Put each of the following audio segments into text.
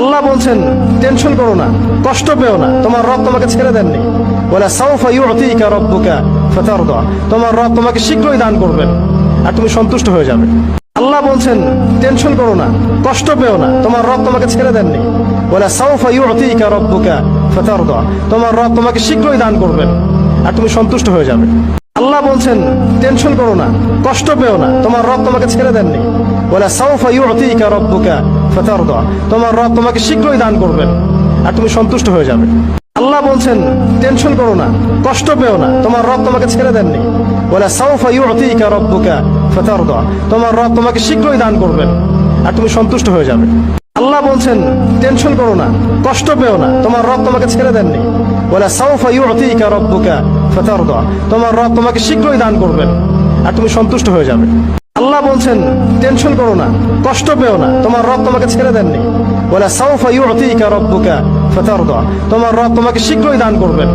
আল্লাহ বলছেন টেনশন করো না, কষ্ট পেও না, তোমার রব তোমাকে ছেড়ে দেননি। ওয়ালা সাউফা ইউতিকা রাব্বুকা ফাতারদা, তোমার রব তোমাকে শীঘ্রই দান করবেন আর তুমি সন্তুষ্ট হয়ে যাবে। আল্লাহ বলছেন টেনশন করো না, কষ্ট পেও না, তোমার রব তোমাকে ছেড়ে দেননি। ওয়ালা সাউফা ইউতিকা রাব্বুকা ফাতারদা, তোমার রব তোমাকে শীঘ্রই দান করবেন আর তুমি সন্তুষ্ট হয়ে যাবে। আল্লাহ বলছেন টেনশন করো না, কষ্ট পেও না, তোমার রব তোমাকে ছেড়ে দেননি। ওয়ালা সাউফা ইউতিকা রাব্বুকা ফাতারদা, তোমার রব তোমাকে শীঘ্রই দান করবেন আর তুমি সন্তুষ্ট হয়ে যাবে। আল্লাহ বলছেন টেনশন করো না, কষ্ট পেও না, তোমার রব তোমাকে ছেড়ে দেননি। ওয়ালা সাউফা ইউতিকা রাব্বুকা ফাতারদা, তোমার রব তোমাকে শীঘ্রই দান করবেন আর তুমি সন্তুষ্ট হয়ে যাবে। আল্লাহ বলছেন টেনশন করো না, কষ্ট পেও না, তোমার রব তোমাকে ছেড়ে দেননি। ওয়ালা সাউফা ইউতিকা রাব্বুকা ফাতারদা, তোমার রব তোমাকে শীঘ্রই দান করবেন আর তুমি সন্তুষ্ট হয়ে যাবে। আল্লাহ বলছেন টেনশন করো না, কষ্ট পেও না, তোমার রব তোমাকে ছেড়ে দেননি। ওয়ালা সাউফা ইউতিকা রাব্বুকা ফাতারদা, তোমার রব তোমাকে শীঘ্রই দান করবেন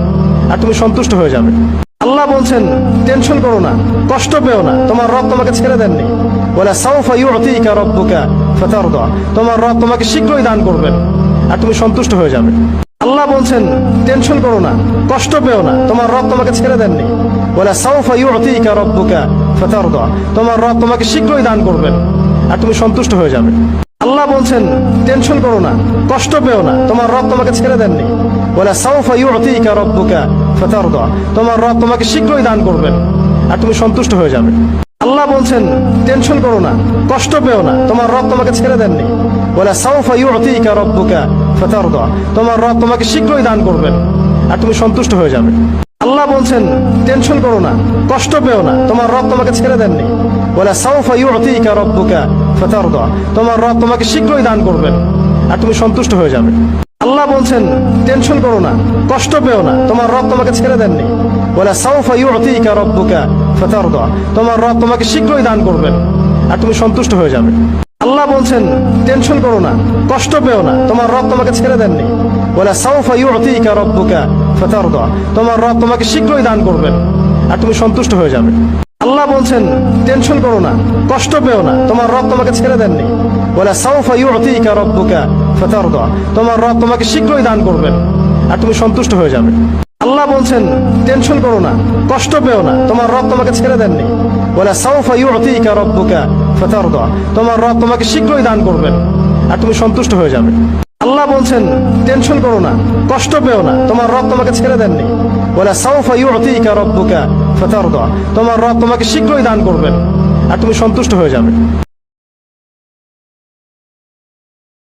আর তুমি সন্তুষ্ট হয়ে যাবে। আল্লাহ বলছেন টেনশন করো না, কষ্ট পেও না, তোমার রব তোমাকে ছেড়ে দেননি। ওয়ালা সাউফা ইউতিকা রাব্বুকা ফাতারদা, তোমার রব তোমাকে শীঘ্রই দান করবেন আর তুমি সন্তুষ্ট হয়ে যাবে। আল্লাহ বলছেন টেনশন করো না, কষ্ট পেও না, তোমার রব তোমাকে ছেড়ে দেননি। ওয়ালা সাউফা ইউতিকা রাব্বুকা ফাতারদা, তোমার রব তোমাকে শীঘ্রই দান করবেন আর তুমি সন্তুষ্ট হয়ে যাবে। আল্লাহ বলছেন টেনশন করো না, কষ্ট পেও না, তোমার রব তোমাকে ছেড়ে দেননি। ওয়ালা সাউফা ইউতিকা রাব্বুকা ফাতারদা, তোমার রব তোমাকে শীঘ্রই দান করবেন আর তুমি সন্তুষ্ট হয়ে যাবে। আল্লাহ বলছেন টেনশন করো না, কষ্ট পেও না, তোমার রব তোমাকে ছেড়ে দেননি। ওয়ালা সাউফা ইউতিকা রাব্বুকা ফাতারদা, তোমার রব তোমাকে শীঘ্রই দান করবেন আর তুমি সন্তুষ্ট হয়ে যাবে। আল্লাহ বলছেন টেনশন করো না, কষ্ট পেও না, তোমার রব তোমাকে ছেড়ে দেননি। ওয়ালা সাউফা ইউতিকা রাব্বুকা ফাতারদা, তোমার রব তোমাকে শীঘ্রই দান করবেন আর তুমি সন্তুষ্ট হয়ে যাবে। আল্লাহ বলছেন টেনশন করো না, কষ্ট পেও না, তোমার রব তোমাকে ছেড়ে দেননি। ওয়ালা সাউফা ইউতিকা রাব্বুকা ফাতারদা, তোমার রব তোমাকে শীঘ্রই দান করবেন আর তুমি সন্তুষ্ট হয়ে যাবে। আল্লাহ বলছেন টেনশন করো না, কষ্ট পেও না, তোমার রব তোমাকে ছেড়ে দেননি। ওয়ালা সাউফা ইউতিকা রাব্বুকা ফাতারদা, তোমার রব তোমাকে শীঘ্রই দান করবেন আর তুমি সন্তুষ্ট হয়ে যাবে। আল্লাহ বলছেন টেনশন করো না, কষ্ট পেও না, তোমার রব তোমাকে ছেড়ে দেননি। ওয়ালা সাউফা ইউতিকা রাব্বুকা ফাতারদা, তোমার রব তোমাকে শীঘ্রই দান করবেন আর তুমি সন্তুষ্ট হয়ে যাবে। আল্লাহ বলছেন টেনশন করো না, কষ্ট পেও না, তোমার রব তোমাকে ছেড়ে দেননি। ওয়ালা সাউফা ইউতিকা রাব্বুকা ফাতারদা, তোমার রব তোমাকে শীঘ্রই দান করবেন আর তুমি সন্তুষ্ট হয়ে যাবে। আল্লাহ বলছেন টেনশন করো না, কষ্ট পেও না, তোমার রব তোমাকে ছেড়ে দেননি। ওয়ালা সাউফা ইউতিকা রাব্বুকা ফাতারদা, তোমার রব তোমাকে শীঘ্রই দান করবেন আর তুমি সন্তুষ্ট হয়ে যাবে।